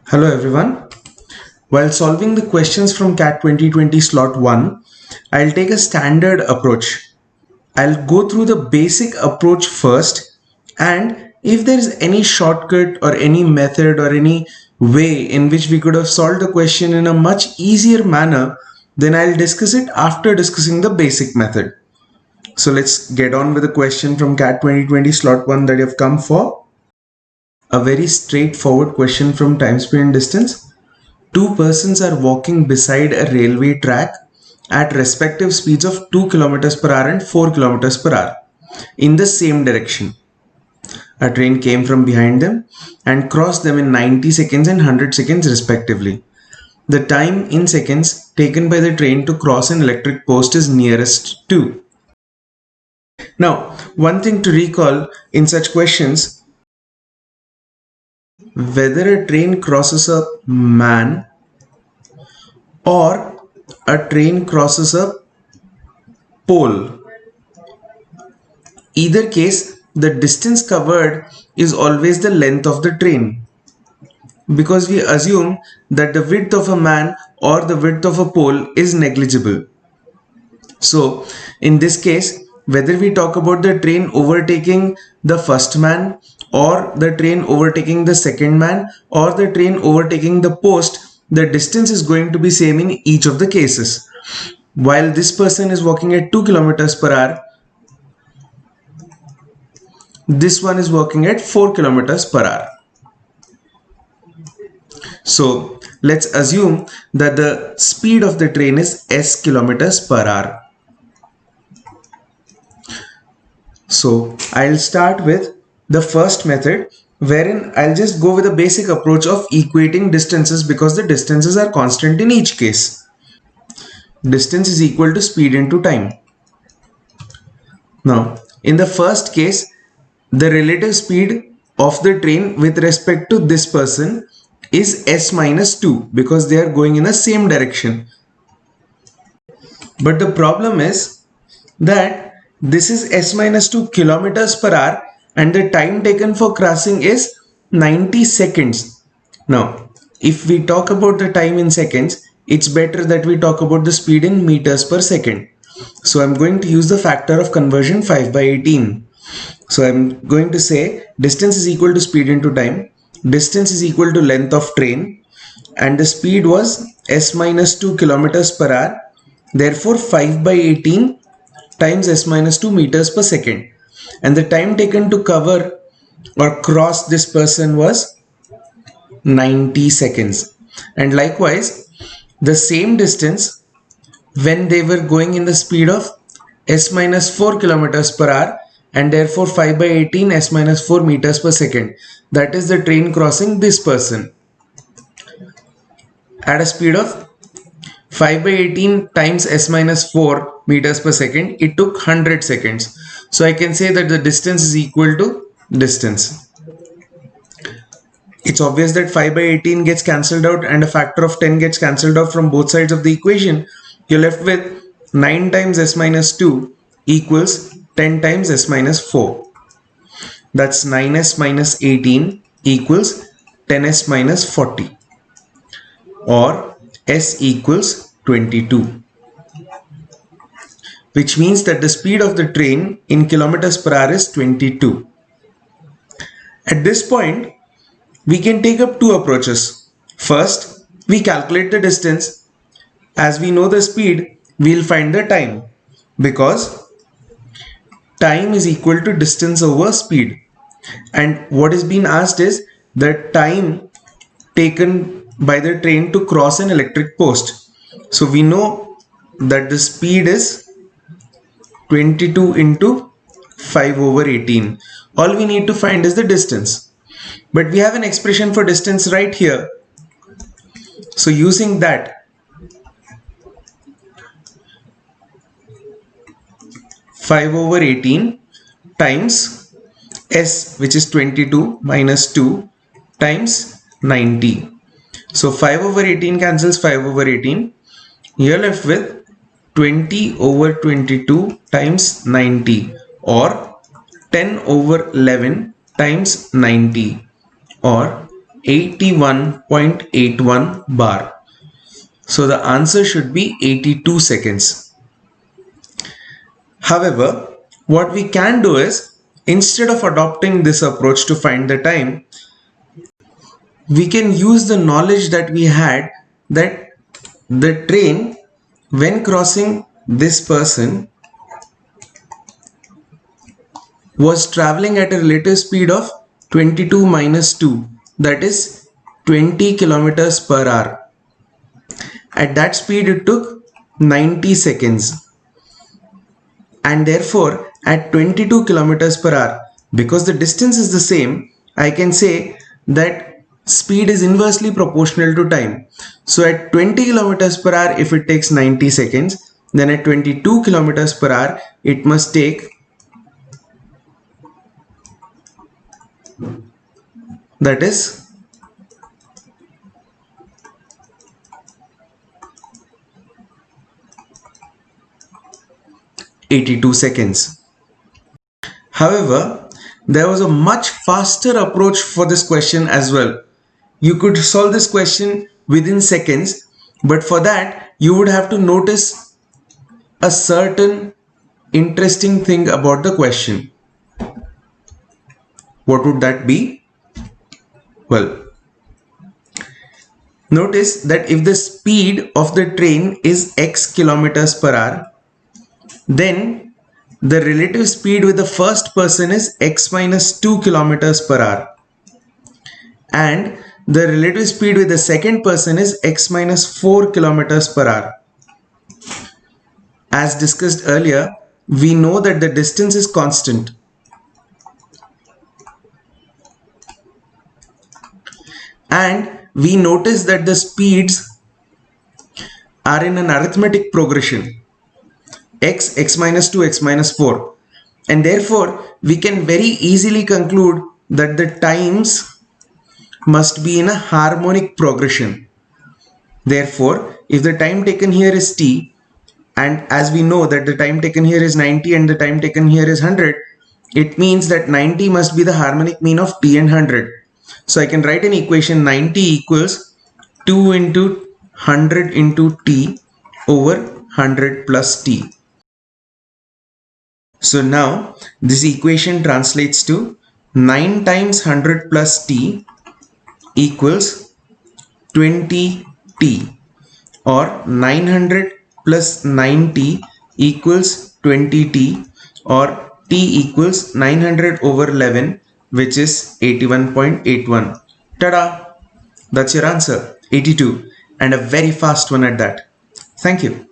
Hello everyone. While solving the questions from CAT 2020 slot 1, I'll take a standard approach. I'll go through the basic approach first, and if there is any shortcut or any method or any way in which we could have solved the question in a much easier manner, then I'll discuss it after discussing the basic method. So let's get on with the question from CAT 2020 slot 1 that you've come for. A very straightforward question from time, speed and distance. Two persons are walking beside a railway track at respective speeds of 2 km per hour and 4 km per hour in the same direction. A train came from behind them and crossed them in 90 seconds and 100 seconds respectively. The time in seconds taken by the train to cross an electric post is nearest to. Now, one thing to recall in such questions, whether a train crosses a man or a train crosses a pole, either case the distance covered is always the length of the train, because we assume that the width of a man or the width of a pole is negligible. So in this case, whether we talk about the train overtaking the first man or the train overtaking the second man or the train overtaking the post, the distance is going to be same in each of the cases. While this person is walking at 2 km per hour, this one is walking at 4 km per hour. So let's assume that the speed of the train is s kilometers per hour. So I'll start with the first method, wherein I'll just go with a basic approach of equating distances because the distances are constant in each case. Distance is equal to speed into time. Now, in the first case, the relative speed of the train with respect to this person is s minus 2 because they are going in the same direction. But the problem is that this is s minus 2 kilometers per hour and the time taken for crossing is 90 seconds. Now, if we talk about the time in seconds, it's better that we talk about the speed in meters per second. So I'm going to use the factor of conversion 5 by 18. So I'm going to say distance is equal to speed into time. Distance is equal to length of train and the speed was s minus 2 kilometers per hour. Therefore 5 by 18 times s minus 2 meters per second, and the time taken to cover or cross this person was 90 seconds. And likewise, the same distance when they were going in the speed of s minus 4 kilometers per hour and therefore 5 by 18 s minus 4 meters per second, that is the train crossing this person at a speed of 5 by 18 times s minus 4 meters per second, it took 100 seconds. So I can say that the distance is equal to distance. It's obvious that 5 by 18 gets cancelled out and a factor of 10 gets cancelled out from both sides of the equation. You're left with 9 times s minus 2 equals 10 times s minus 4. That's 9s minus 18 equals 10s minus 40, or s equals 22, which means that the speed of the train in kilometers per hour is 22. At this point, we can take up two approaches. First, we calculate the distance. As we know the speed, we'll find the time because time is equal to distance over speed. And what is being asked is the time taken by the train to cross an electric post. So we know that the speed is 22 into 5 over 18. All we need to find is the distance. But we have an expression for distance right here. So using that, 5 over 18 times s, which is 22 minus 2 times 90. So 5 over 18 cancels 5 over 18. You're left with 20 over 22 times 90, or 10 over 11 times 90, or 81.81 bar. So the answer should be 82 seconds. However, what we can do is, instead of adopting this approach to find the time, we can use the knowledge that we had that the train, when crossing this person, was traveling at a relative speed of 22 minus 2, that is 20 kilometers per hour. At that speed it took 90 seconds, and therefore at 22 kilometers per hour, because the distance is the same, I can say that speed is inversely proportional to time. So at 20 kilometers per hour, if it takes 90 seconds, then at 22 kilometers per hour it must take, that is 82 seconds. However, there was a much faster approach for this question as well. You could solve this question within seconds, but for that you would have to notice a certain interesting thing about the question. What would that be? Well, notice that if the speed of the train is x kilometers per hour, then the relative speed with the first person is x minus 2 kilometers per hour, and the relative speed with the second person is x minus 4 kilometers per hour. As discussed earlier, we know that the distance is constant, and we notice that the speeds are in an arithmetic progression, x minus 2, x minus 4, and therefore we can very easily conclude that the times must be in a harmonic progression. Therefore, if the time taken here is t, and as we know that the time taken here is 90 and the time taken here is 100, it means that 90 must be the harmonic mean of t and 100. So I can write an equation: 90 equals 2 into 100 into t over 100 plus t. So now this equation translates to 9 times 100 plus t equals 20t, or 900 plus 90 equals 20t, or t equals 900 over 11, which is 81.81. Ta-da! That's your answer, 82, and a very fast one at that. Thank you.